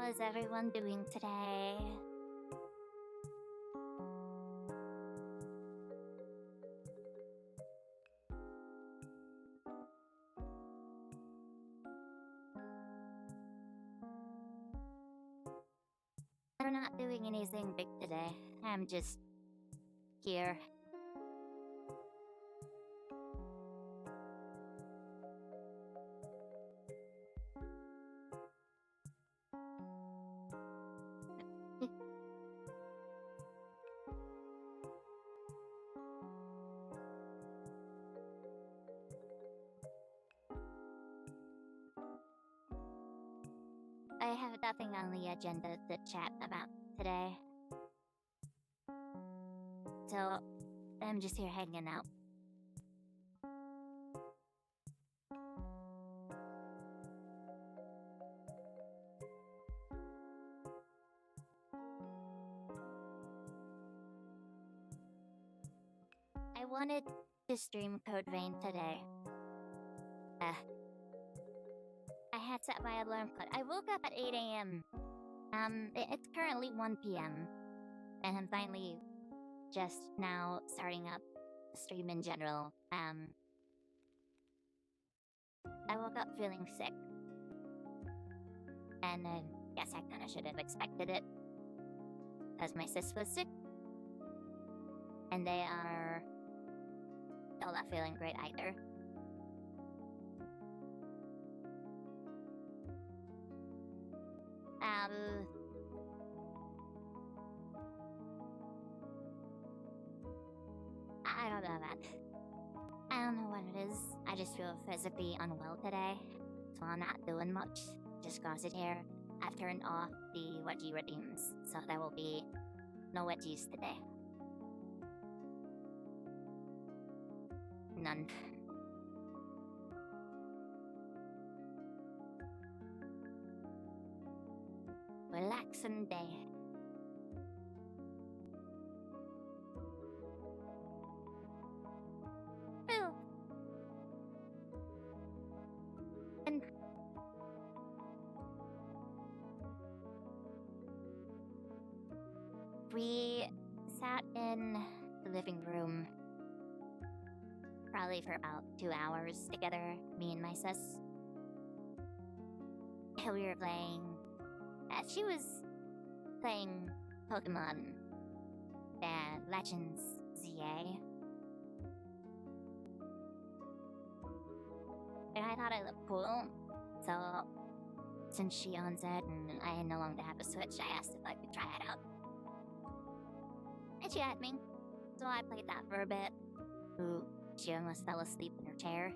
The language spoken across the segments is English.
How is everyone doing today? I'm not doing anything big today. I'm just here. I have nothing on the agenda to chat about today. So, I'm just here hanging out. I wanted to stream Code Vein today. I had set my alarm clock. I woke up at 8 a.m. It's currently 1 p.m. And I'm finally just now starting up the stream in general. I woke up feeling sick. And I guess I kinda should have expected it. Because my sis was sick. And they are still not feeling great either. I don't know, man. I don't know what it is. I just feel physically unwell today. So I'm not doing much. Just gonna sit here. I've turned off the wedgie redeems, so there will be no wedgies today. None. Relaxing day. Ooh. And we sat in the living room probably for about 2 hours together, me and my sis. We were playing. She was playing Pokemon Legends ZA. And I thought it looked cool. So, since she owns it and I no longer have a Switch, I asked if I could try it out. And she had me. So I played that for a bit. Ooh, she almost fell asleep in her chair.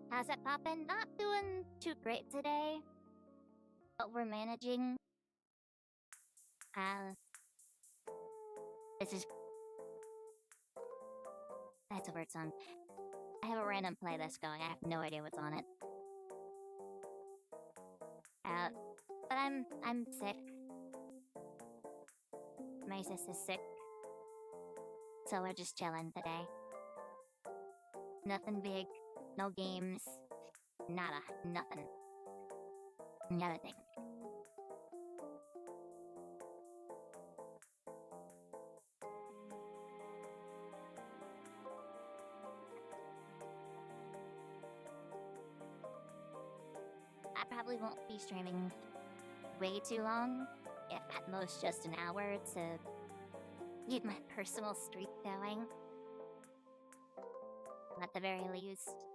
How's it poppin'? Not doing too great today, but we're managing. This is... That's a weird song. I have a random playlist going. I have no idea what's on it. But I'm sick. My sis is sick. So we're just chilling today. Nothing big. No games. Nada. Nothing. Not a thing. I probably won't be streaming way too long. If at most just an hour to keep my personal streak going. At the very least.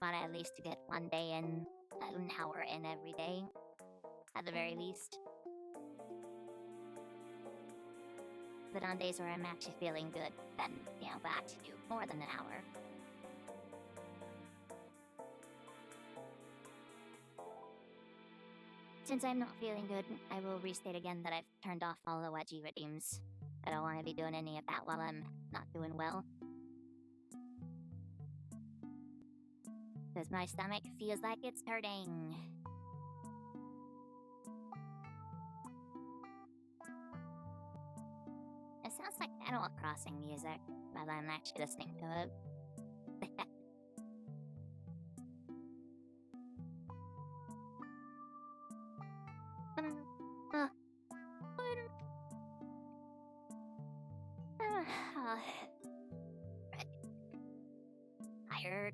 But at least to get one day in, an hour in every day. At the very least. But on days where I'm actually feeling good, then, we'll actually do more than an hour. Since I'm not feeling good, I will restate again that I've turned off all the wedgie redeems. I don't want to be doing any of that while I'm not doing well. Because my stomach feels like it's hurting. It sounds like Animal Crossing music, but I'm actually listening to it. Tired.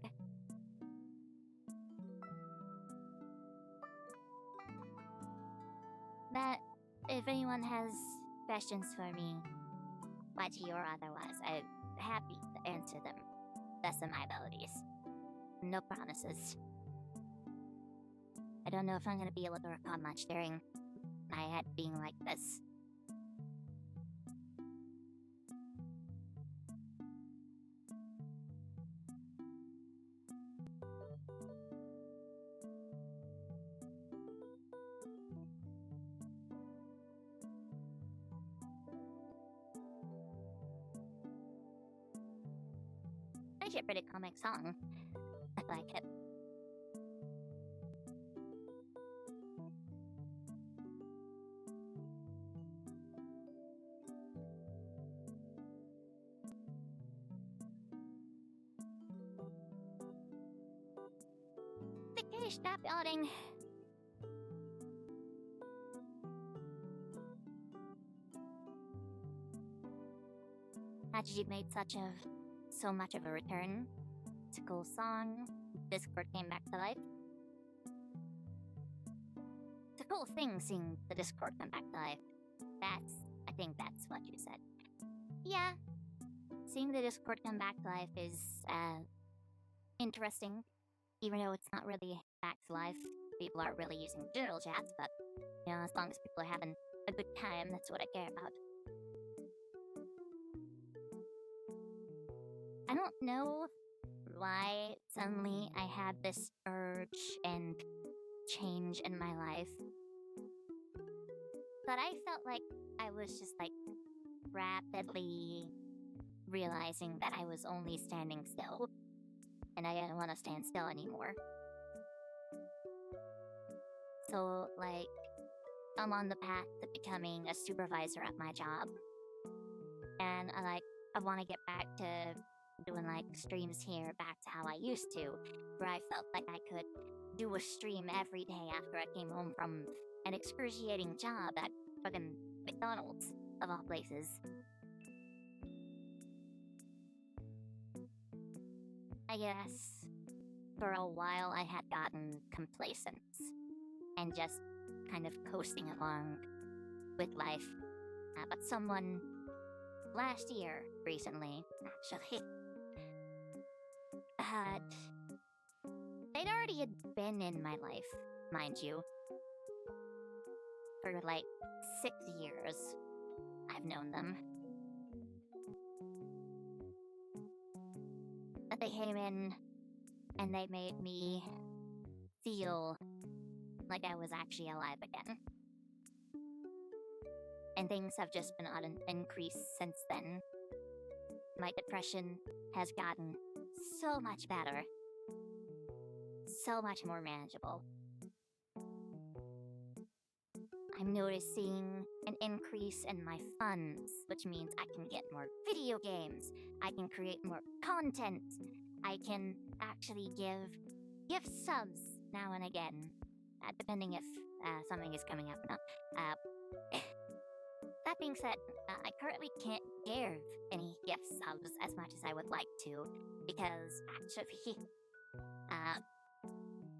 But if anyone has questions for me, watchy or otherwise, I'm happy to answer them. Best of my abilities. No promises. I don't know if I'm gonna be able to record much during my head being like this. Actually, a pretty comic song. I like it. Okay, stop yelling. Hachi made so much of a return. It's a cool song. Discord came back to life. It's a cool thing seeing the Discord come back to life. I think that's what you said. Yeah, seeing the Discord come back to life is interesting, even though it's not really back to life. People aren't really using digital chats, but as long as people are having a good time, that's what I care about. I don't know why suddenly I had this urge and change in my life, but I felt like I was just like rapidly realizing that I was only standing still, and I didn't want to stand still anymore. So, like, I'm on the path to becoming a supervisor at my job, and I want to get back to doing like streams here back to how I used to, where I felt like I could do a stream every day after I came home from an excruciating job at fucking McDonald's, of all places. I guess for a while I had gotten complacent and just kind of coasting along with life. But someone last year, recently, actually, they'd already had been in my life, mind you, for like 6 years. I've known them. But they came in and they made me feel like I was actually alive again. And things have just been on an increase since then. My depression has gotten so much better. So much more manageable. I'm noticing an increase in my funds, which means I can get more video games, I can create more content, I can actually give gift subs now and again, depending if something is coming up or not. That being said, I currently can't give any gift subs as much as I would like to, because actually,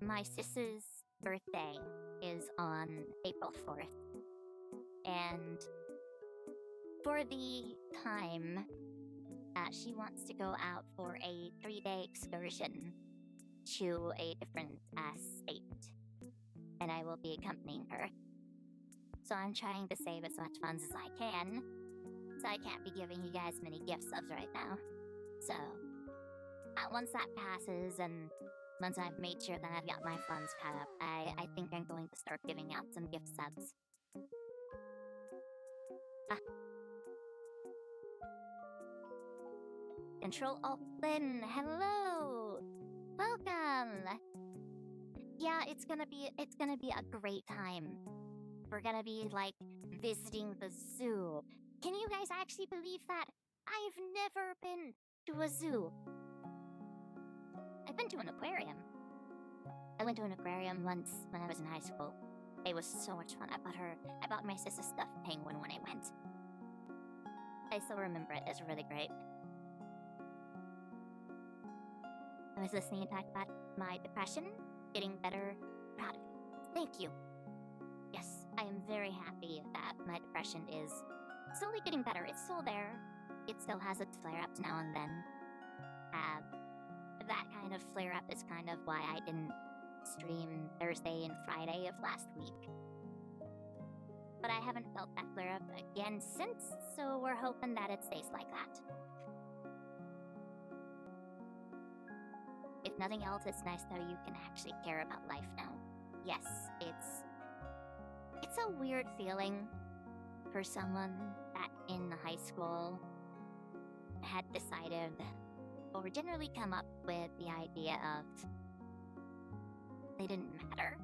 my sis's birthday is on April 4th, and for the time, she wants to go out for a 3-day excursion to a different state, and I will be accompanying her. So I'm trying to save as much funds as I can, so I can't be giving you guys many gift subs right now. So, once that passes, and once I've made sure that I've got my funds caught up, I think I'm going to start giving out some gift subs. Control Alt Lynn, hello! Welcome! Yeah, it's gonna be a great time. We're gonna be, like, visiting the zoo. Can you guys actually believe that? I've never been to a zoo. I've been to an aquarium. I went to an aquarium once when I was in high school. It was so much fun. I bought my sister stuffed penguin when I went. I still remember it. It's really great. I was listening and talk about my depression getting better. Proud of you. Thank you. Yes, I am very happy that my depression is slowly getting better. It's still there. It still has its flare-ups now and then. That kind of flare-up is kind of why I didn't stream Thursday and Friday of last week. But I haven't felt that flare-up again since, so we're hoping that it stays like that. If nothing else, it's nice that you can actually care about life now. Yes, it's a weird feeling for someone that in high school had decided or generally come up with the idea of they didn't matter.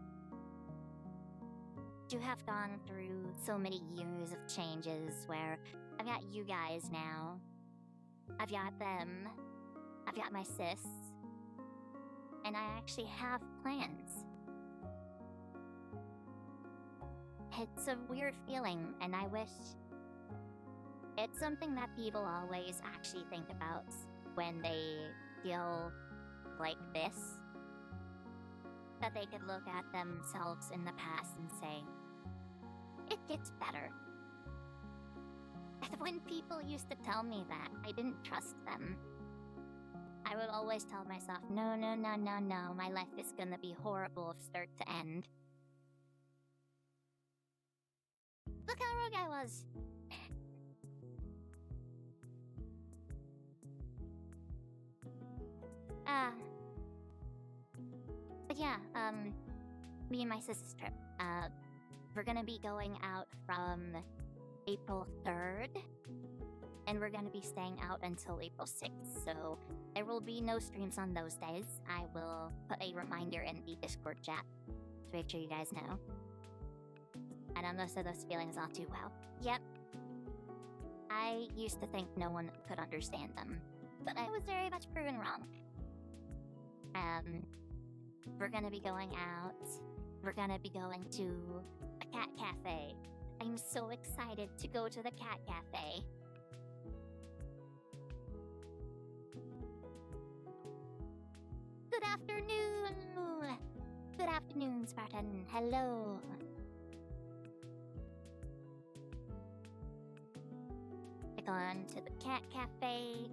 To have gone through so many years of changes where I've got you guys now, I've got them, I've got my sis, and I actually have plans. It's a weird feeling, and I wish it's something that people always actually think about when they feel like this. That they could look at themselves in the past and say, it gets better. And when people used to tell me that, I didn't trust them. I would always tell myself, no, my life is gonna be horrible from start to end. Look how rogue I was! But yeah, me and my sister's trip, we're gonna be going out from April 3rd, and we're gonna be staying out until April 6th, so there will be no streams on those days. I will put a reminder in the Discord chat to make sure you guys know. I don't know those feelings all too well. Yep. I used to think no one could understand them, but I was very much proven wrong. We're gonna be going out. We're gonna be going to a cat cafe. I'm so excited to go to the cat cafe. Good afternoon! Good afternoon, Spartan. Hello. We're going to the cat cafe.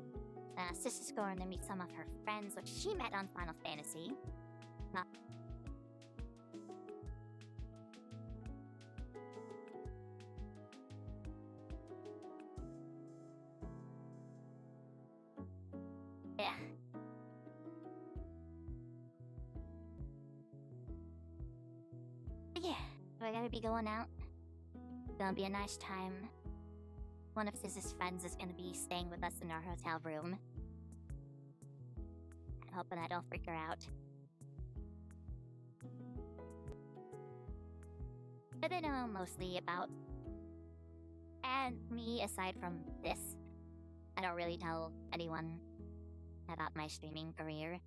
Sister's going to meet some of her friends, which she met on Final Fantasy. Yeah. But yeah, we're gonna be going out. It's gonna be a nice time. One of Sis's friends is gonna be staying with us in our hotel room. I'm hoping I don't freak her out. But I know mostly about... And me, aside from this, I don't really tell anyone about my streaming career.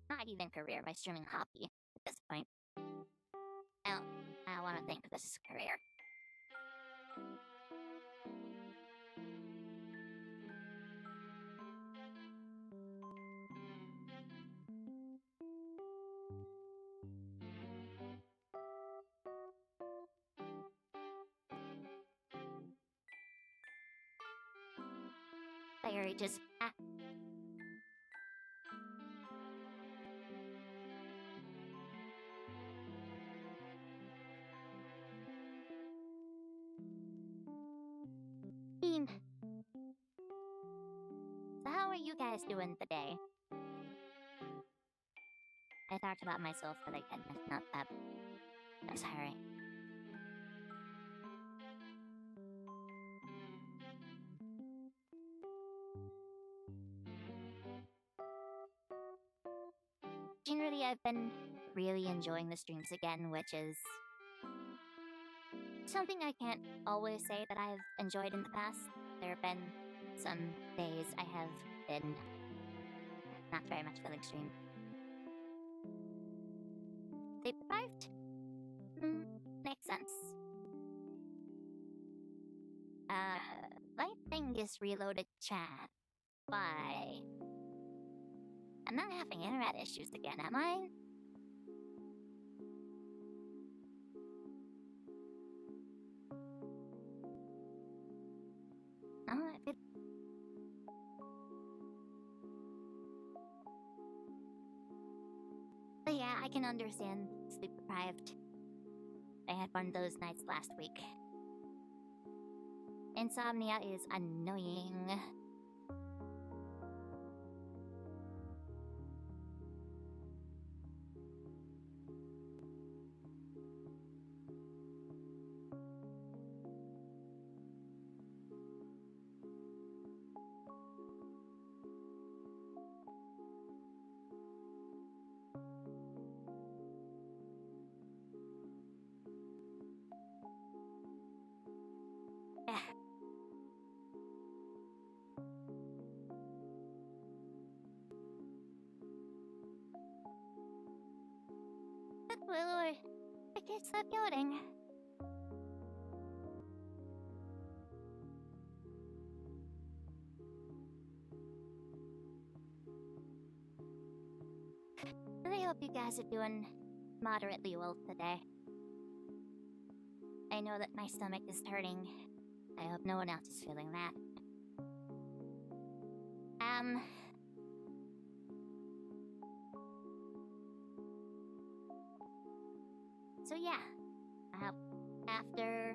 Not even career, my streaming hobby at this point. I want to think of this as a career. They just... So how are you guys doing today? I talked about myself for like 10 minutes, not that. I'm sorry. Generally, I've been really enjoying the streams again, which is something I can't always say that I've enjoyed in the past. There have been some days I have been not very much feeling stream. Deprived? Makes sense. My thing is reloaded chat. Why? I'm not having internet issues again, am I? No, but yeah, I can understand sleep deprived. I had one of those nights last week. Insomnia is annoying. Eh, Good lord, I can't stop yawning. I hope you guys are doing moderately well today. I know that my stomach is hurting. I hope no one else is feeling that. So yeah, after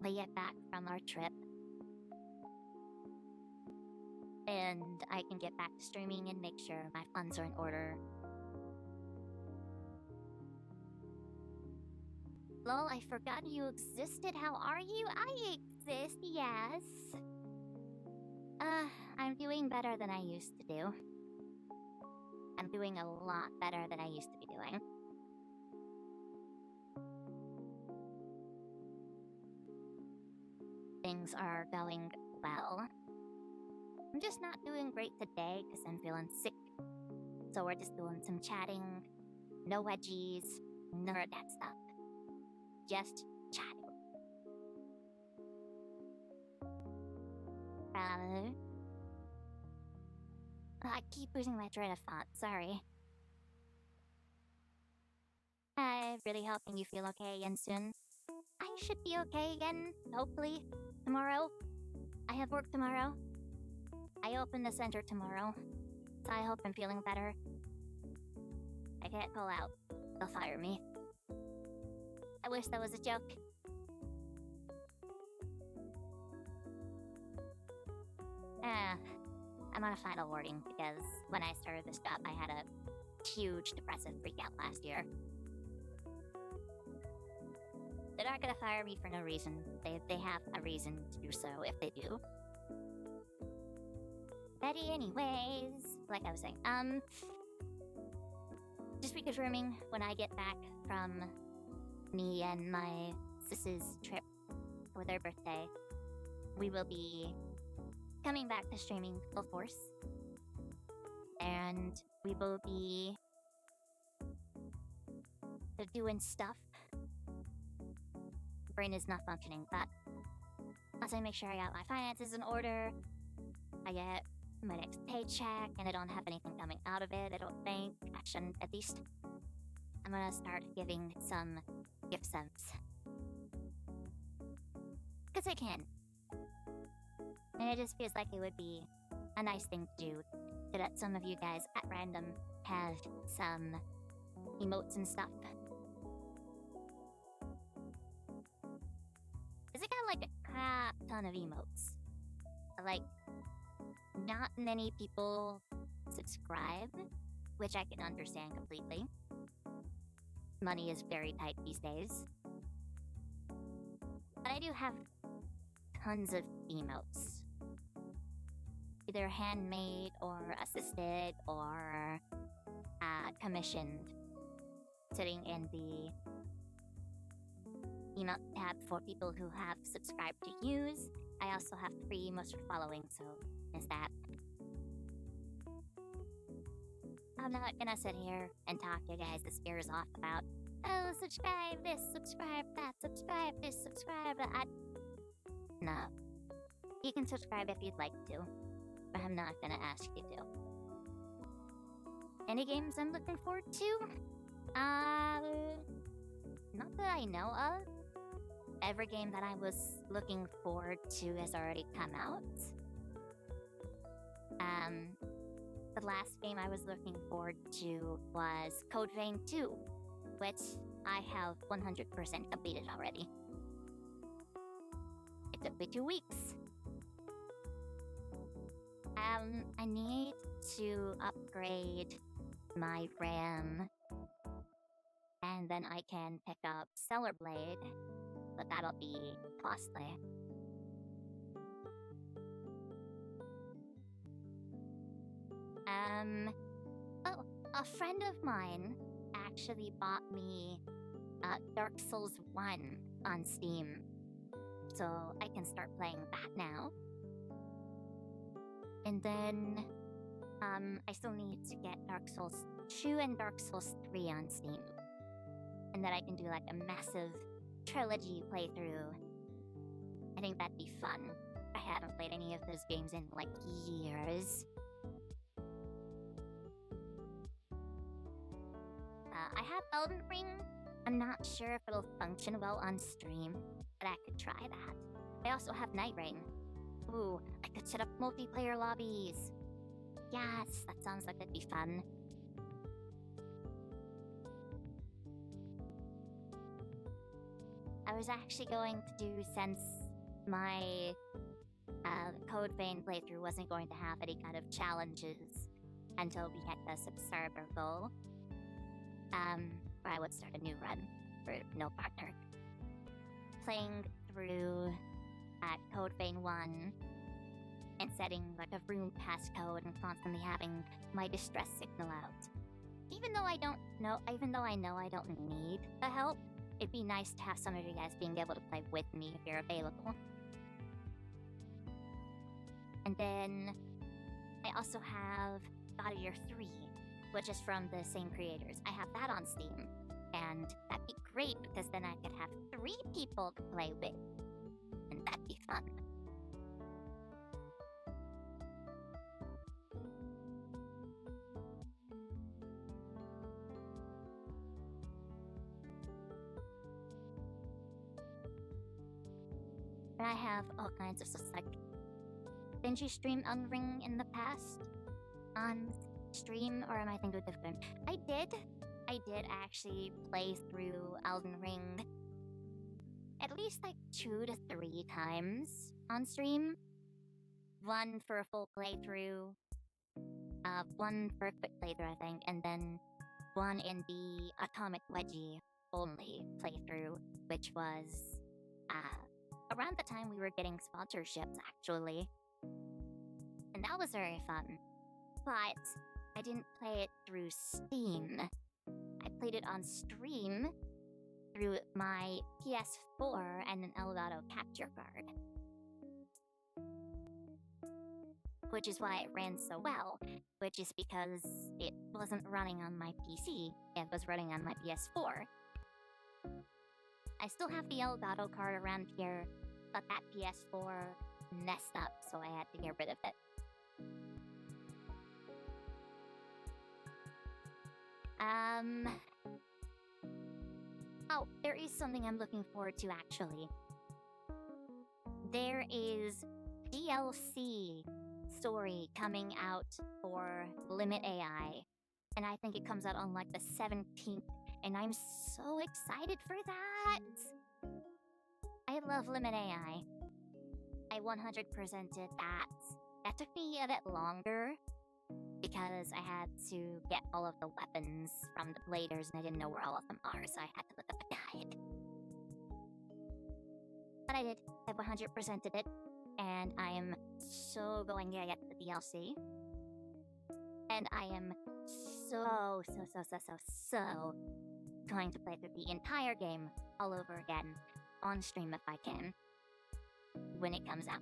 we get back from our trip, and I can get back to streaming and make sure my funds are in order. Lol, I forgot you existed. How are you? I exist, yes. I'm doing better than I used to do. I'm doing a lot better than I used to be doing. Things are going well. I'm just not doing great today because I'm feeling sick. So we're just doing some chatting. No wedgies. None of that stuff. Just chatting. I keep losing my train of thought. Sorry. I'm really hoping you feel okay again soon. I should be okay again, hopefully, tomorrow. I have work tomorrow. I open the center tomorrow, so I hope I'm feeling better. I can't call out. They'll fire me. I wish that was a joke. I'm on a final warning because when I started this job, I had a huge depressive freakout last year. They're not gonna fire me for no reason. They have a reason to do so if they do. But anyways, like I was saying, just reconfirming when I get back from me and my sis's trip for their birthday, we will be coming back to streaming full force. And we will be doing stuff. Brain is not functioning, but once I make sure I got my finances in order, I get my next paycheck, and I don't have anything coming out of it, I don't think. I shouldn't, at least. I'm gonna start giving some gift subs. Because I can. And it just feels like it would be a nice thing to do to let some of you guys at random have some emotes and stuff. Because I got like a crap ton of emotes. Like, not many people subscribe, which I can understand completely. Money is very tight these days. But I do have tons of emotes. Either handmade or assisted or commissioned. Sitting in the emote tab for people who have subscribed to use. I also have 3 emotes for following, so there's that. I'm not gonna sit here and talk you guys' ears off about, oh, subscribe this, subscribe that, subscribe this, subscribe that. No. You can subscribe if you'd like to, but I'm not gonna ask you to. Any games I'm looking forward to? Not that I know of. Every game that I was looking forward to has already come out. The last game I was looking forward to was Code Vein 2, which I have 100% completed already. It took me 2 weeks. I need to upgrade my RAM, and then I can pick up Stellar Blade, but that'll be costly. Oh, a friend of mine actually bought me Dark Souls 1 on Steam, so I can start playing that now. And then, I still need to get Dark Souls 2 and Dark Souls 3 on Steam. And then I can do like a massive trilogy playthrough. I think that'd be fun. I haven't played any of those games in like years. I have Elden Ring. I'm not sure if it'll function well on stream, but I could try that. I also have Night Rain. Ooh, I could set up multiplayer lobbies. Yes, that sounds like it'd be fun. I was actually going to do, since my Code Vein playthrough wasn't going to have any kind of challenges until we hit the subscriber goal, I would start a new run for no partner. Playing through Code Vein 1 and setting like a room passcode and constantly having my distress signal out. Even though I know I don't need the help, it'd be nice to have some of you guys being able to play with me if you're available. And then I also have God of Year 3, which is from the same creators. I have that on Steam, and that'd be great because then I could have 3 people to play with, and that'd be fun. And I have all kinds of stuff, like, didn't you stream Elden Ring in the past? On stream, or am I thinking of different? I did actually play through Elden Ring at least like 2 to 3 times on stream. One for a full playthrough, one for a quick playthrough, I think, and then one in the Atomic Wedgie only playthrough, which was around the time we were getting sponsorships, actually. And that was very fun. But I didn't play it through Steam. I played it on stream through my PS4 and an Elgato capture card. Which is why it ran so well, which is because it wasn't running on my PC, it was running on my PS4. I still have the Elgato card around here, but that PS4 messed up, so I had to get rid of it. Oh, there is something I'm looking forward to, actually. There is DLC story coming out for Limit AI, and I think it comes out on like the 17th, and I'm so excited for that! I love Limit AI. I 100%ed that. That took me a bit longer, because I had to get all of the weapons from the bladers and I didn't know where all of them are, so I had to look up a guide. But I did. I 100%ed it, and I am so going to get the DLC. And I am so going to play through the entire game all over again on stream if I can, when it comes out.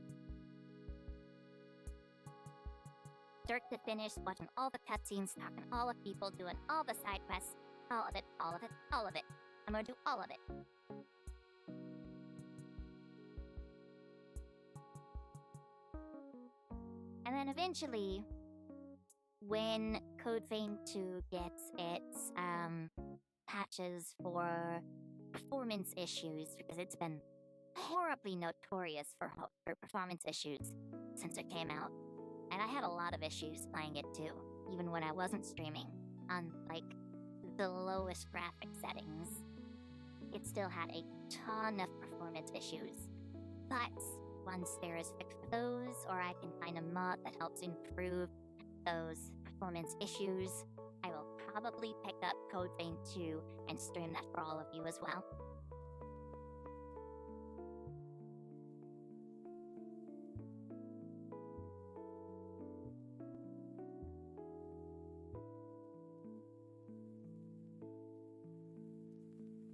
Start to finish, watching all the cutscenes, talking to all the people, doing all the side quests, all of it. I'm gonna do all of it. And then eventually, when Code Vein 2 gets its patches for performance issues because it's been horribly notorious for performance issues since it came out. And I had a lot of issues playing it too, even when I wasn't streaming on like the lowest graphic settings. It still had a ton of performance issues. But once there is fix for those, or I can find a mod that helps improve those performance issues, I will probably pick up Code Vein 2 and stream that for all of you as well.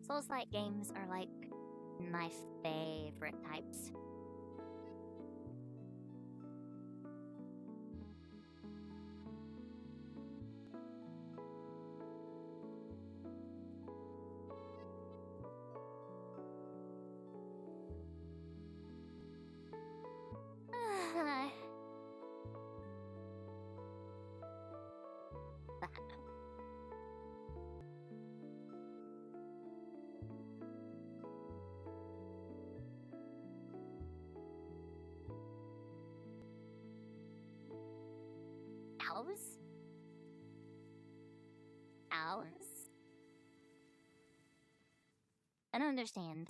Souls-like games are like my favorite types. Owls? Owls? I don't understand.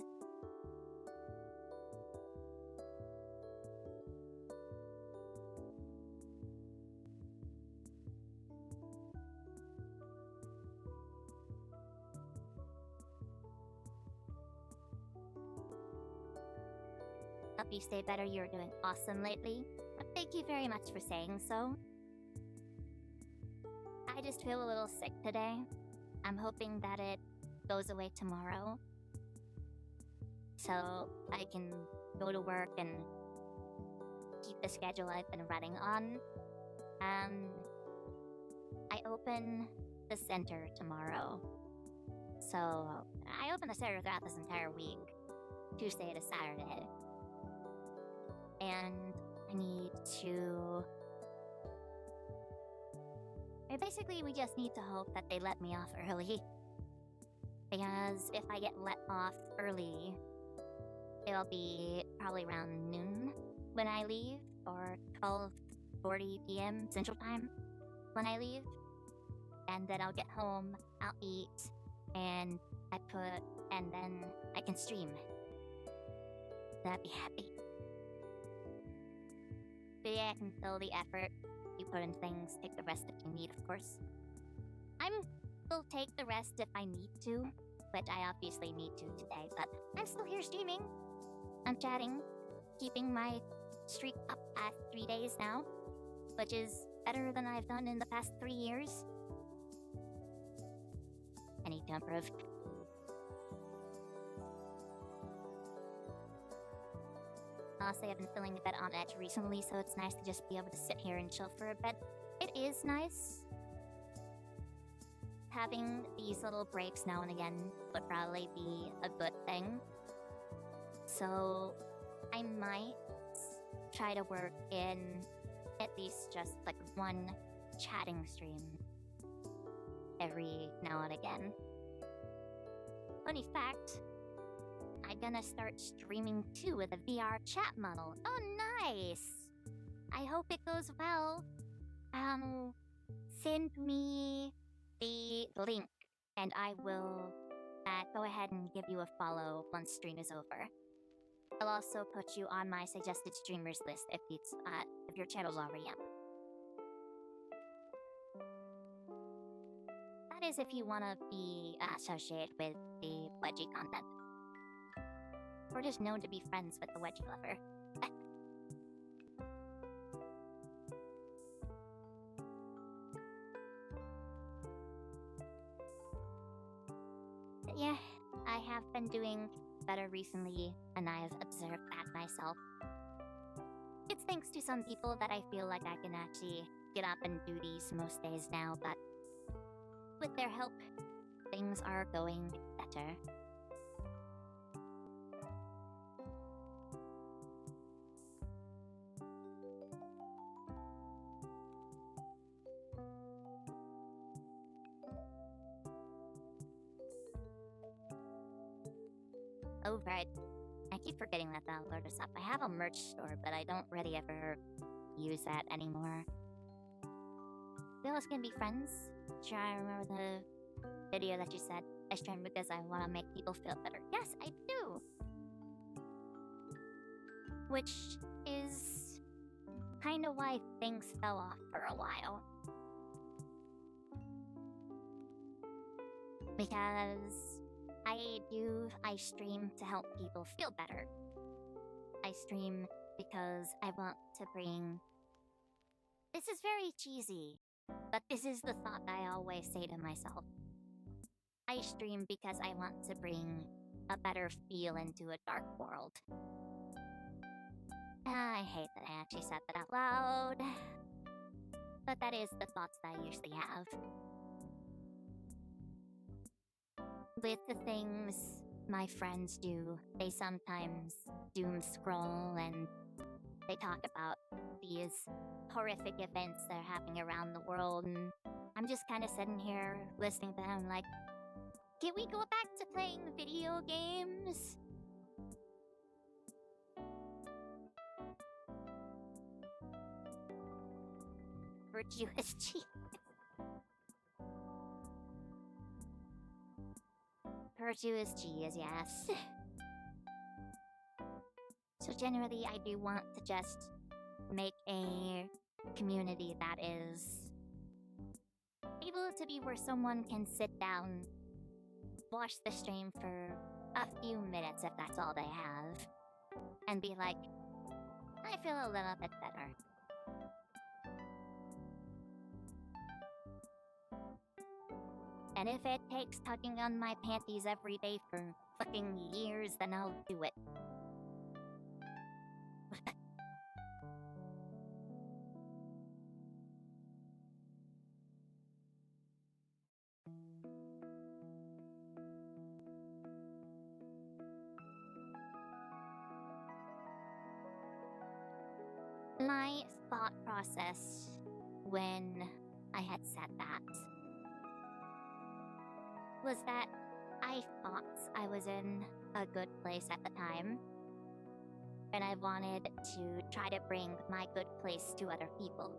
Hope you stay better. You're doing awesome lately. Thank you very much for saying so. I just feel a little sick today. I'm hoping that it goes away tomorrow, so I can go to work and keep the schedule I've been running on. I open the center tomorrow. So I open the center throughout this entire week, Tuesday to Saturday. And I need to... Basically, we just need to hope that they let me off early. Because if I get let off early, it'll be probably around noon when I leave, or 12:40 p.m. Central Time when I leave. And then I'll get home, I'll eat, and then I can stream. Then I'd be happy. But yeah, I can feel the effort you put in things. Take the rest if you need, of course. Will take the rest if I need to, which I obviously need to today, but I'm still here streaming. I'm chatting, keeping my streak up at 3 days now, which is better than I've done in the past 3 years. I need to improve. Honestly, I've been feeling a bit on edge recently, so it's nice to just be able to sit here and chill for a bit. It is nice. Having these little breaks now and again would probably be a good thing. So I might try to work in at least just like one chatting stream every now and again. Funny fact, I'm gonna start streaming too with a VR chat model. Oh, nice! I hope it goes well. Send me the link and I will go ahead and give you a follow once stream is over. I'll also put you on my suggested streamers list if your channel's already up. That is if you want to be associated with the wedgie content. Or just known to be friends with the wedgie lover. Yeah, I have been doing better recently, and I have observed that myself. It's thanks to some people that I feel like I can actually get up and do these most days now, but with their help, things are going better. Oh, right. I keep forgetting that that alert is up. I have a merch store, but I don't really ever use that anymore. We always can be friends. Sure, I remember the video that you said. I stream because I want to make people feel better. Yes, I do! Which is kind of why things fell off for a while. Because I stream to help people feel better. I stream because I want to bring. This is very cheesy, but this is the thought I always say to myself. I stream because I want to bring a better feel into a dark world. I hate that I actually said that out loud, but that is the thoughts that I usually have. With the things my friends do, they sometimes doom scroll and they talk about these horrific events that are happening around the world, and I'm just kind of sitting here listening to them like, can we go back to playing video games? Virtuous cheese. Virtuous cheese, yes. So generally, I do want to just make a community that is able to be where someone can sit down, watch the stream for a few minutes if that's all they have, and be like, I feel a little bit better. And if it takes tugging on my panties every day for fucking years, then I'll do it. My thought process when I had said that was that I thought I was in a good place at the time, and I wanted to try to bring my good place to other people.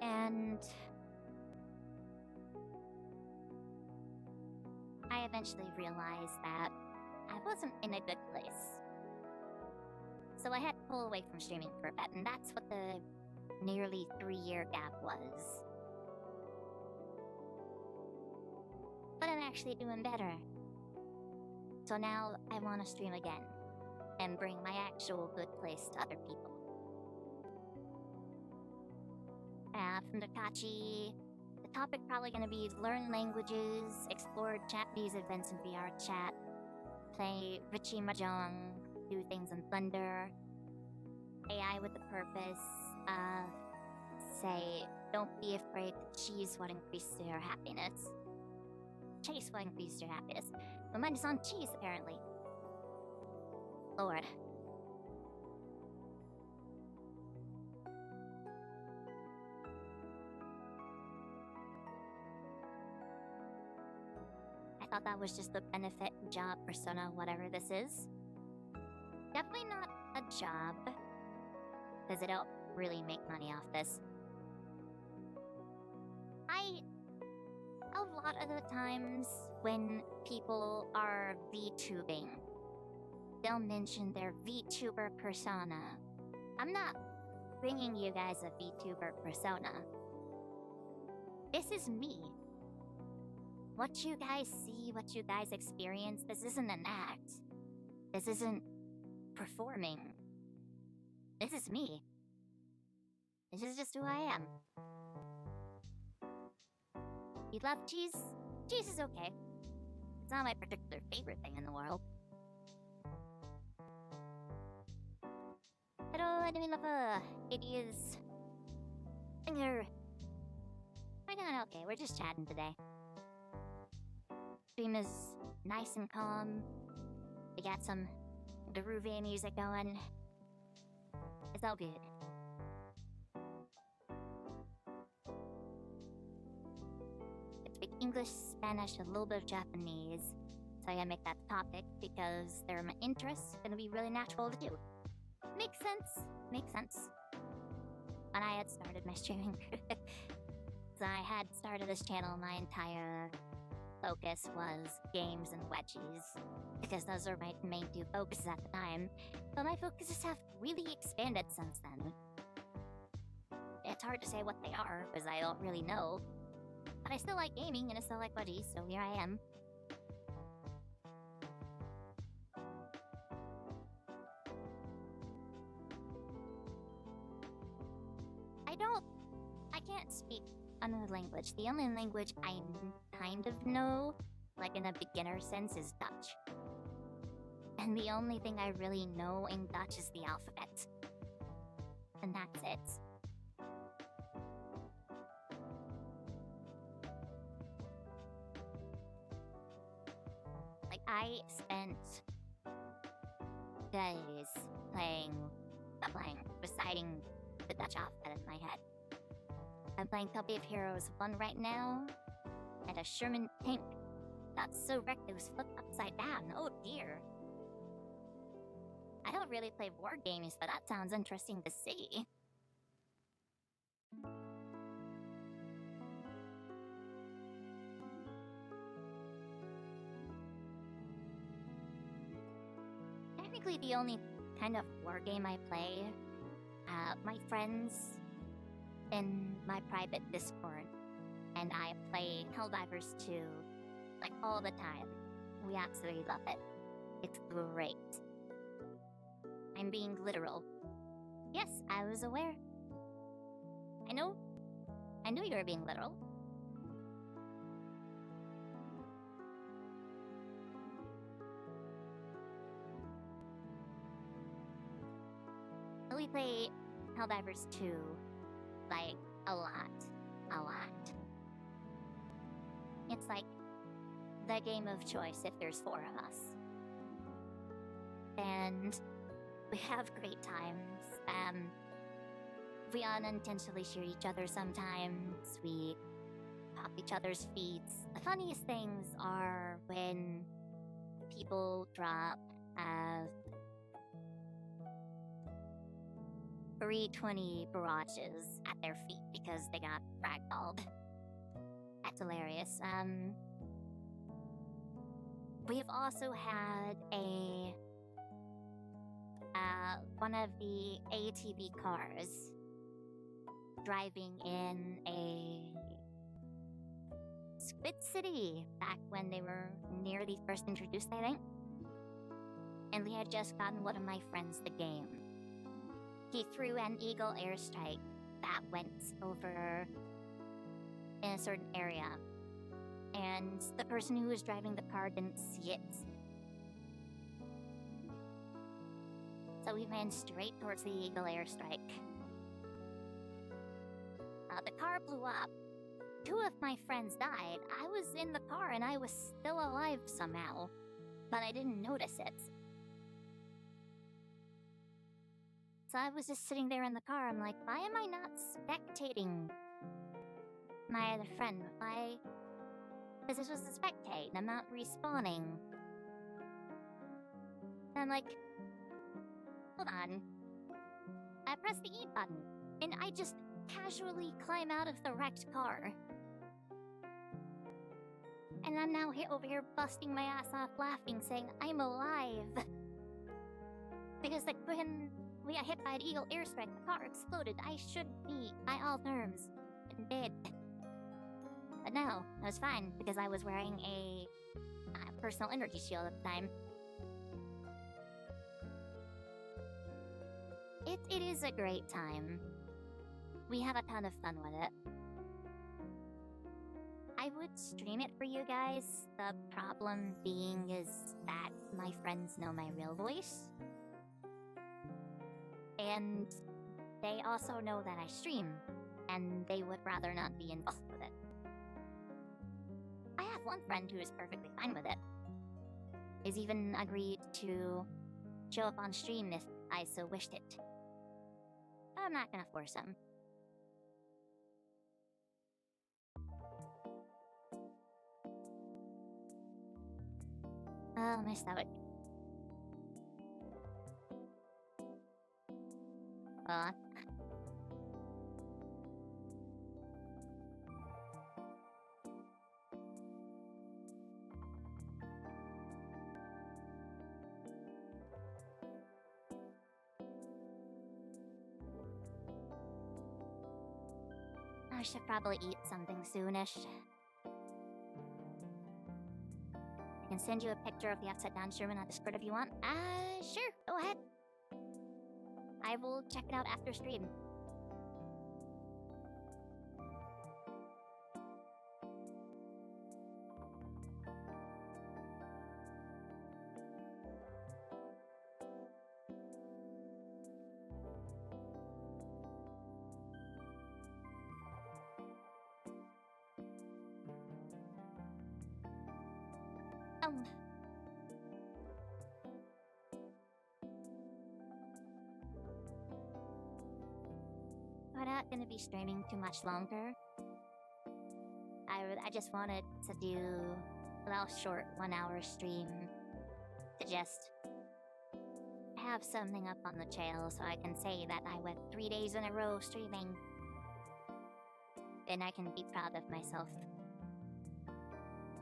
And I eventually realized that I wasn't in a good place. So I had to pull away from streaming for a bit, and that's what the nearly 3-year gap was. But I'm actually doing better. So now I want to stream again and bring my actual good place to other people. From Dakachi, the topic probably gonna be learn languages, explore Japanese events in VR chat, play Richie Mahjong, do things in Thunder, AI with the purpose of, say, don't be afraid to cheese what increases your happiness. Chase what increases your happiness. My mind is on cheese, apparently. Lord. I thought that was just the benefit, job, persona, whatever this is. Definitely not a job, because I don't really make money off this. A lot of the times when people are VTubing, they'll mention their VTuber persona. I'm not bringing you guys a VTuber persona. This is me. What you guys see, what you guys experience, this isn't an act. This isn't performing. This is me. This is just who I am. You love cheese? Cheese is okay. It's not my particular favorite thing in the world. Pero anime lover, it is. We're doing okay. We're just chatting today. Stream is nice and calm. We got some groovy music going. It's all good. English, Spanish, a little bit of Japanese. So I gotta make that the topic because they're my interests, gonna be really natural to do. Makes sense. Makes sense. When I had started my streaming, so I had started this channel, my entire focus was games and wedgies, because those are my main two focuses at the time. But my focuses have really expanded since then. It's hard to say what they are, because I don't really know. But I still like gaming, and I still like wedgies, so here I am. I can't speak another language. The only language I kind of know, like in a beginner sense, is Dutch. And the only thing I really know in Dutch is the alphabet. And that's it. Like, I spent days reciting the Dutch alphabet in my head. I'm playing Copy of Heroes 1 right now, and a Sherman tank got so wrecked it was flipped upside down. Oh dear. I don't really play war games, but that sounds interesting to see. Technically the only kind of war game I play, my friends in my private Discord, and I play Helldivers 2, like, all the time. We absolutely love it. It's great. I'm being literal. Yes, I was aware. I knew you were being literal. We play Helldivers 2, like, a lot. It's like the game of choice if there's 4 of us. And we have great times. We unintentionally shoot each other sometimes. We pop each other's feet. The funniest things are when people drop 320 barrages at their feet because they got ragdolled. That's hilarious. We've also had one of the ATV cars driving in a Squid City back when they were nearly first introduced, I think. And we had just gotten one of my friends the game. He threw an Eagle airstrike that went over in a certain area, and the person who was driving the car didn't see it. So we ran straight towards the Eagle airstrike. The car blew up. 2 of my friends died. I was in the car and I was still alive somehow, but I didn't notice it. So I was just sitting there in the car. I'm like, why am I not spectating my other friend? Why? Because this was a spectate, and I'm not respawning. And I'm like, hold on. I pressed the E button, and I just casually climb out of the wrecked car. And I'm now over here busting my ass off laughing, saying, I'm alive. Because like when we got hit by an Eagle airstrike, the car exploded. I should be, by all terms, dead. But no, it was fine, because I was wearing a personal energy shield at the time. It is a great time. We have a ton of fun with it. I would stream it for you guys. The problem being is that my friends know my real voice. And they also know that I stream, and they would rather not be involved with it. I have one friend who is perfectly fine with it. He's even agreed to show up on stream if I so wished it. But I'm not gonna force him. Oh, my stomach. Well, I should probably eat something soonish. I can send you a picture of the upside down Sherman on Discord if you want. Sure, go ahead. I will check it out after stream. We're not gonna be streaming too much longer. I just wanted to do a little short 1 hour stream to just have something up on the channel so I can say that I went 3 days in a row streaming. Then I can be proud of myself.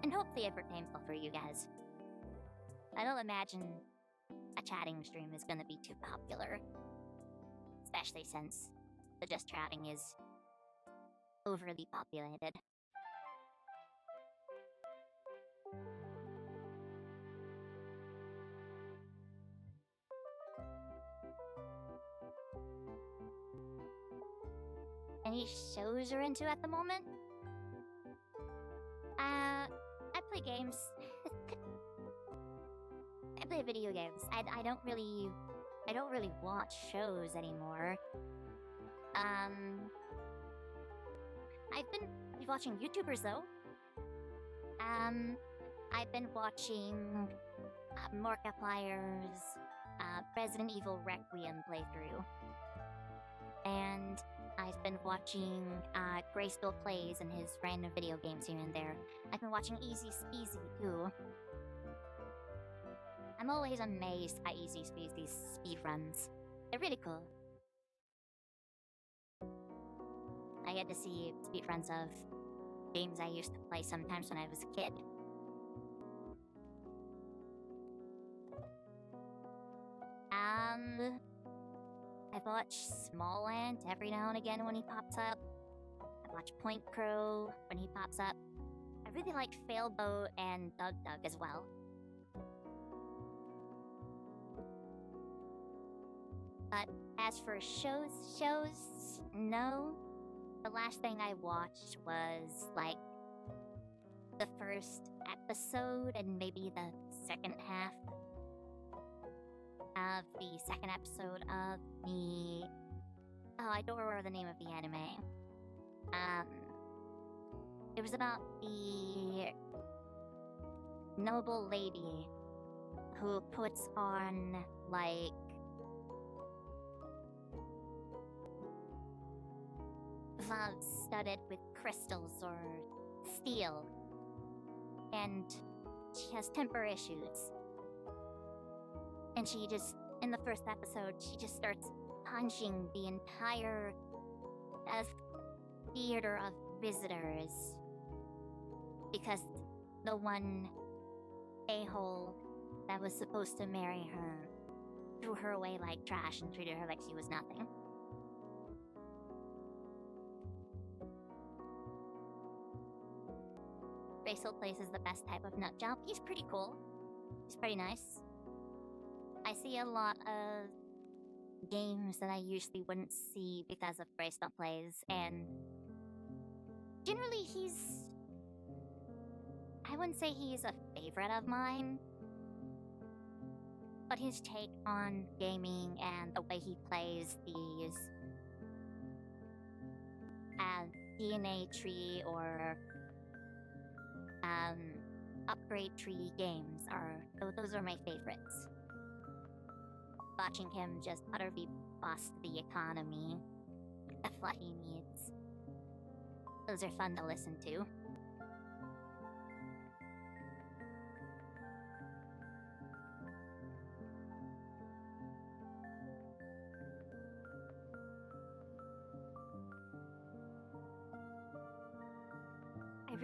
And hopefully it became fun for you guys. I don't imagine a chatting stream is gonna be too popular. Especially since the just chatting is overly populated. Any shows you're into at the moment? I play games. I play video games. I don't really watch shows anymore. I've been watching YouTubers though. I've been watching Markiplier's Resident Evil Requiem playthrough. And I've been watching Graceville Plays and his random video games here and there. I've been watching Easy Speezy too. I'm always amazed by Easy Speezy's speedruns. They're really cool. I get to see speedruns of games I used to play sometimes when I was a kid. I watch Smallland every now and again when he pops up. I watch Point Crow when he pops up. I really like Failboat and Dug as well. But as for shows, no. The last thing I watched was like the first episode and maybe the second half of the second episode of the... Oh, I don't remember the name of the anime. It was about the noble lady who puts on, like... gloves studded with crystals or steel. And she has temper issues. And she just, in the first episode, she just starts punching the entire theater of visitors. Because the one a-hole that was supposed to marry her threw her away like trash and treated her like she was nothing. Graceful Place is the best type of nutjob. He's pretty cool. He's pretty nice. I see a lot of games that I usually wouldn't see because of Graceful Plays, and generally I wouldn't say he's a favorite of mine, but his take on gaming and the way he plays these DNA tree or upgrade tree games those are my favorites. Watching him just utterly bust the economy of what he needs. Those are fun to listen to.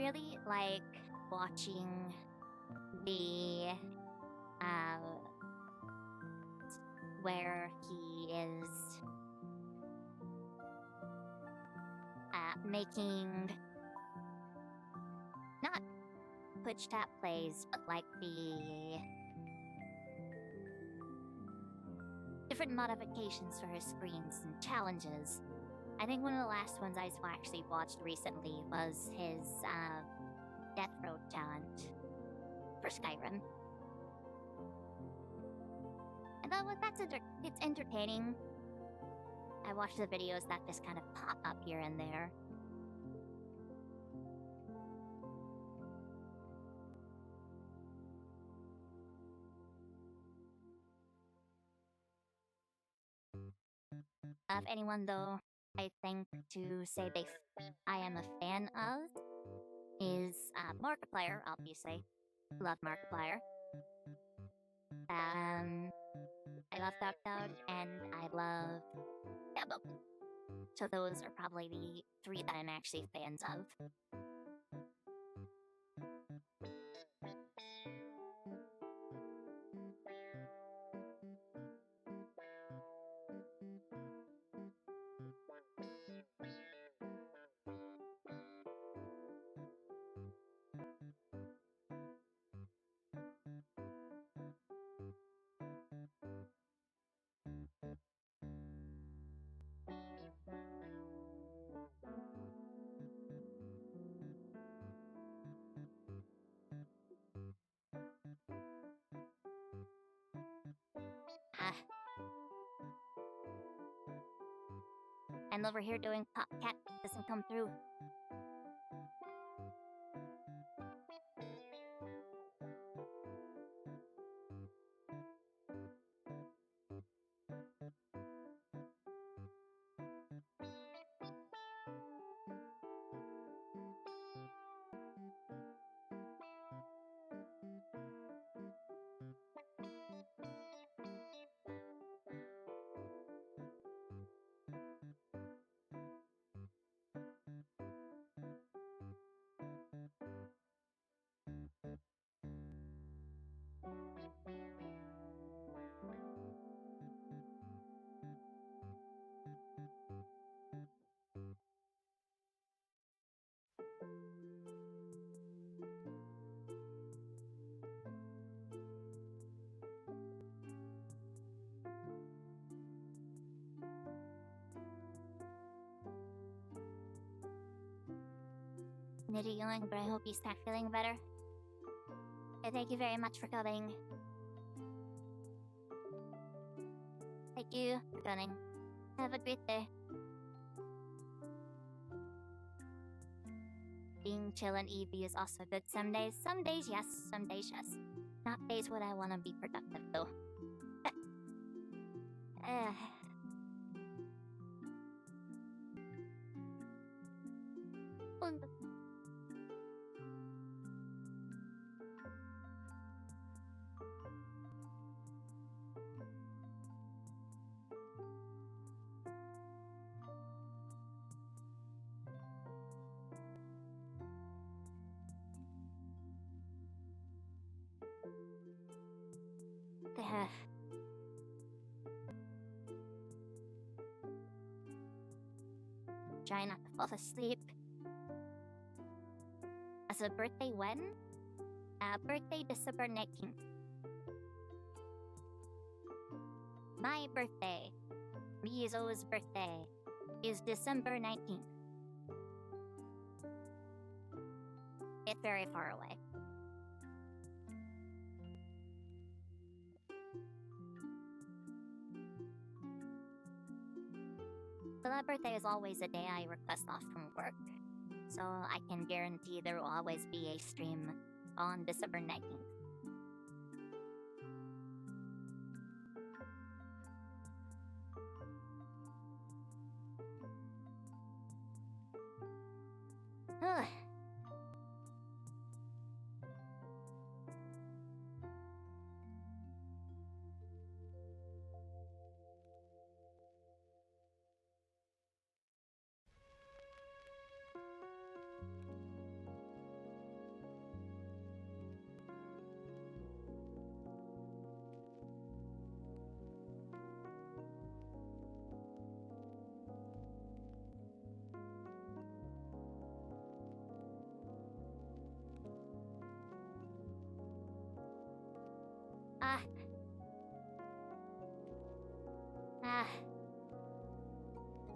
really like watching the uh where he is making not Twitch tap plays, but like the different modifications for his screens and challenges. I think one of the last ones I actually watched recently was his Death Road challenge for Skyrim. And it's entertaining. I watch the videos that just kind of pop up here and there. Of anyone though, I think to say I am a fan of is Markiplier, obviously. Love Markiplier. I love Dog and I love Debo. So those are probably the three that I'm actually fans of. I'm over here doing Pop Cat, doesn't come through. Nitty young, but I hope you start feeling better. And thank you very much for coming. Thank you for coming. Have a great day. Being chill and easy is also good some days. Some days, yes. Some days, yes. Not days when I want to be productive, though. Try not to fall asleep. As a birthday when? Birthday December 19th. My birthday, Mizo's birthday, is December 19th. It's very far away. So that birthday is always a day I request off from work. So I can guarantee there will always be a stream on December 19th. Ah. Ah.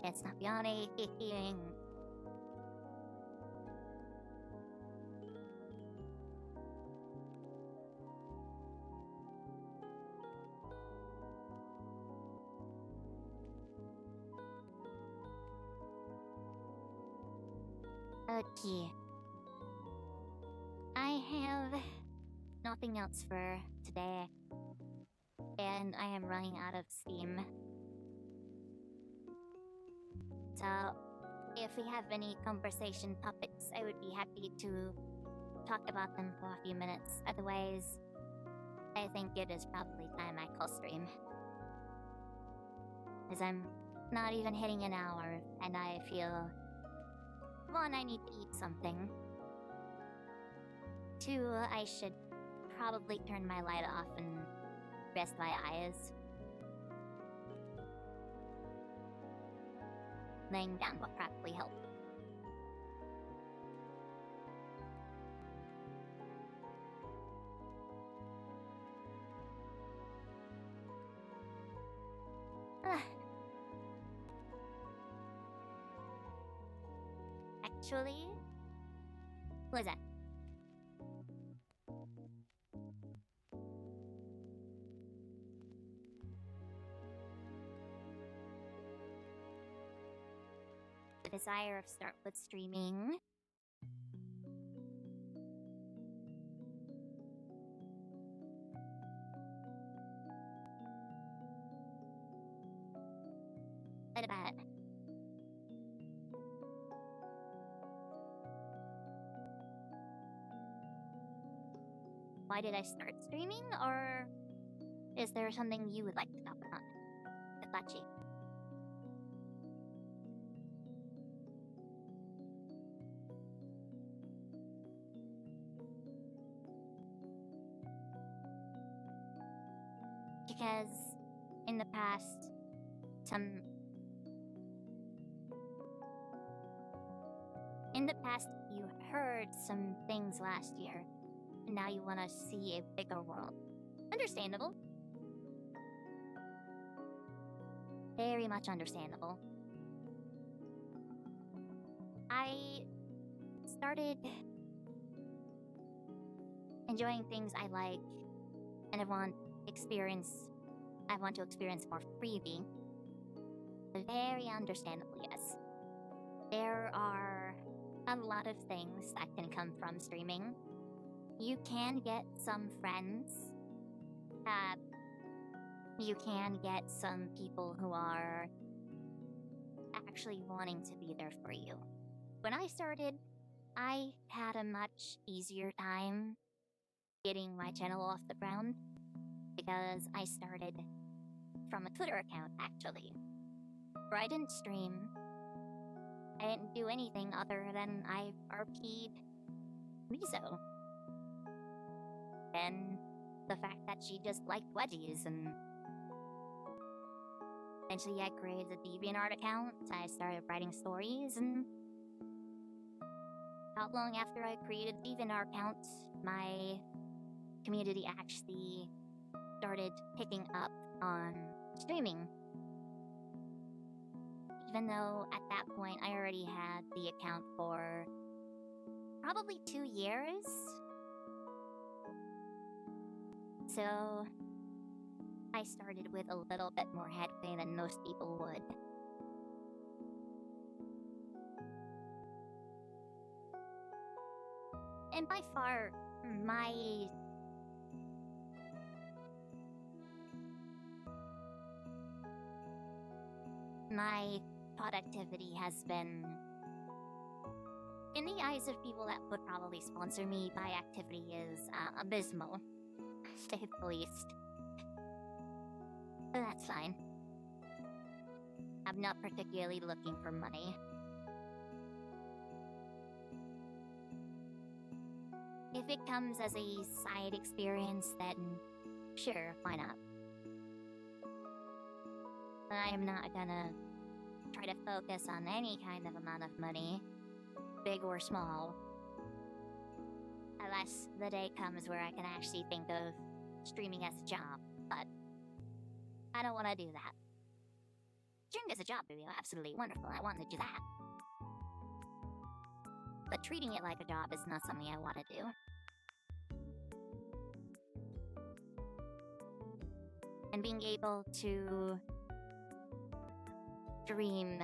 It's not beyond anything. Okay. I have nothing else for today, and I am running out of steam. So, if we have any conversation topics, I would be happy to talk about them for a few minutes. Otherwise, I think it is probably time I call stream. As I'm not even hitting an hour, and I feel... One, I need to eat something. Two, I should probably turn my light off and rest my eyes. Laying down will probably help. Actually, what is that? The desire of start with streaming. What about it? Why did I start streaming, or is there something you would like to talk about? Apache. Because in the past, you heard some things last year, and now you want to see a bigger world. Understandable. Very much understandable. I started enjoying things I like, and I want to experience more freely. Very understandably, yes. There are a lot of things that can come from streaming. You can get some friends. You can get some people who are actually wanting to be there for you. When I started, I had a much easier time getting my channel off the ground because I started from a Twitter account, actually, where I didn't stream. I didn't do anything other than I RP'd Mizo. And the fact that she just liked wedgies, and eventually I created a DeviantArt account. I started writing stories, and not long after I created a DeviantArt account, my community actually started picking up on streaming. Even though at that point I already had the account for probably 2 years. So I started with a little bit more headway than most people would. And by far, my productivity has been, in the eyes of people that would probably sponsor me, my activity is abysmal, to say the least. But that's fine. I'm not particularly looking for money. If it comes as a side experience, then sure, why not? But I am not gonna try to focus on any kind of amount of money, big or small, unless the day comes where I can actually think of streaming as a job, but I don't want to do that. Streaming as a job would be absolutely wonderful. I want to do that. But treating it like a job is not something I want to do. And being able to stream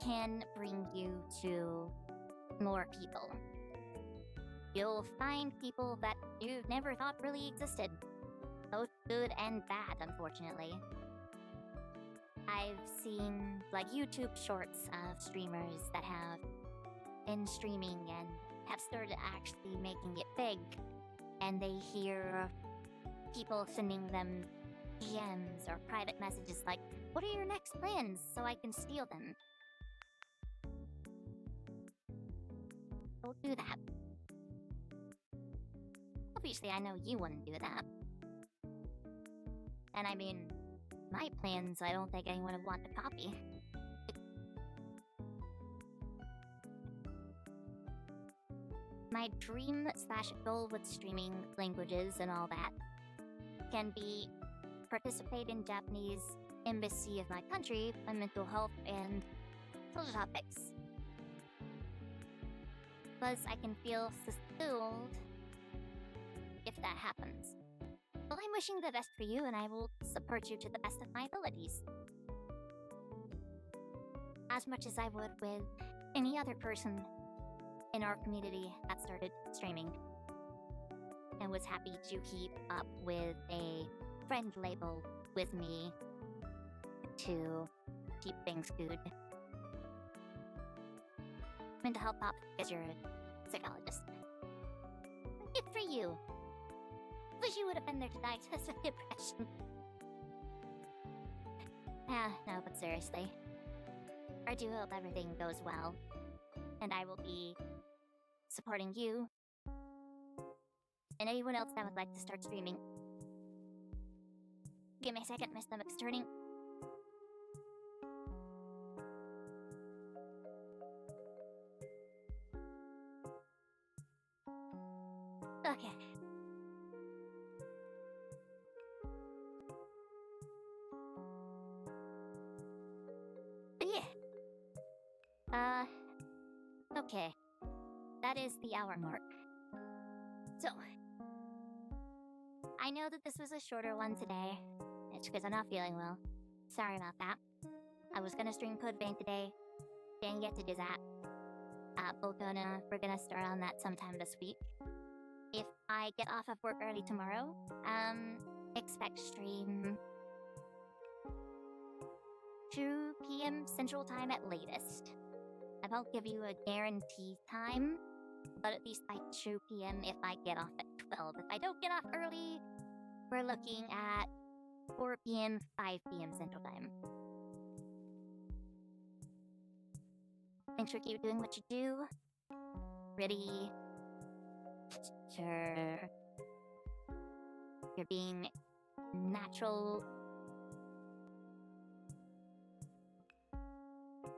can bring you to more people. You'll find people that you've never thought really existed. Both good and bad, unfortunately. I've seen like YouTube shorts of streamers that have been streaming and have started actually making it big, and they hear people sending them DMs or private messages like, "What are your next plans so I can steal them?" Don't do that. Obviously, I know you wouldn't do that. And I mean, my plans, I don't think anyone would want to copy. My dream/goal with streaming languages and all that can be participate in Japanese embassy of my country on mental health and social topics. Because I can feel fulfilled if that happens. Well, I'm wishing the best for you, and I will support you to the best of my abilities. As much as I would with any other person in our community that started streaming and was happy to keep up with a friend label with me to keep things good. Mental health pop, because you're a psychologist. Good for you. Wish you would have been there to diagnose my depression. No, but seriously. I do hope everything goes well. And I will be supporting you. And anyone else that would like to start streaming. Give me a second, my stomach's turning. Okay. Yeah. Okay. That is the hour mark. So, I know that this was a shorter one today. It's because I'm not feeling well. Sorry about that. I was gonna stream Code Vein today. Didn't get to do that. We're gonna start on that sometime this week. If I get off of work early tomorrow, expect stream 2 p.m. Central Time at latest. I won't give you a guaranteed time, but at least by 2 p.m. if I get off at 12. If I don't get off early, we're looking at 4 p.m., 5 p.m. Central Time. Make sure to keep doing what you do. Really. Sure. You're being natural.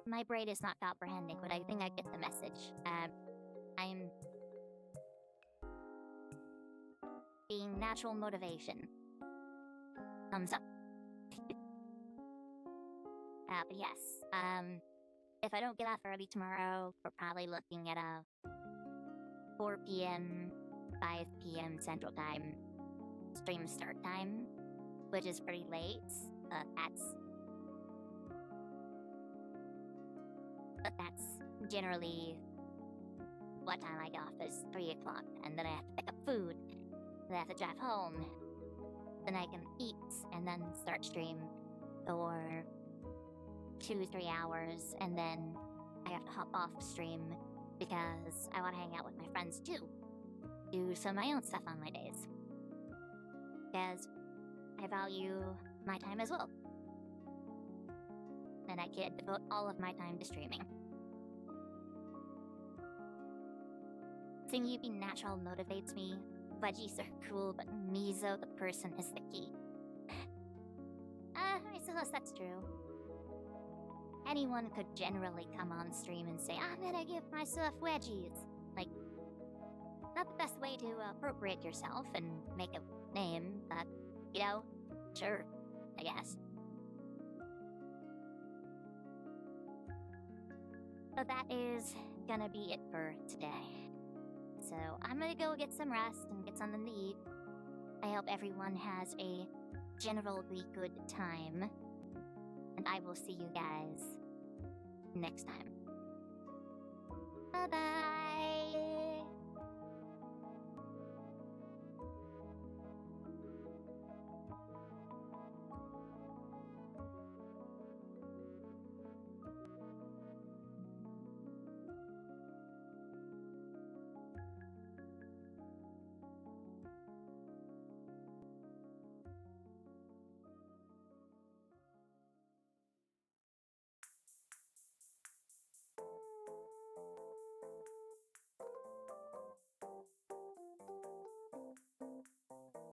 My brain is not comprehending, but I think I get the message. I'm being natural motivation. Thumbs up. But yes, if I don't get off early tomorrow, we're probably looking at a 4 p.m., 5 p.m. Central Time stream start time, which is pretty late, but that's generally what time I get off is 3 o'clock, and then I have to pick up food, then I have to drive home, then I can eat, and then start stream for 2-3 hours, and then I have to hop off stream because I want to hang out with my friends too. Do some of my own stuff on my days. Because I value my time as well. And I can't devote all of my time to streaming. Seeing you be natural motivates me. Veggies are cool, but Mizo, the person, is the key. I suppose that's true. Anyone could generally come on stream and say, I'm gonna give myself wedgies. Like, Not the best way to appropriate yourself and make a name, but, sure, I guess. So that is gonna be it for today. So I'm gonna go get some rest and get something to eat. I hope everyone has a generally good time. And I will see you guys next time. Bye bye!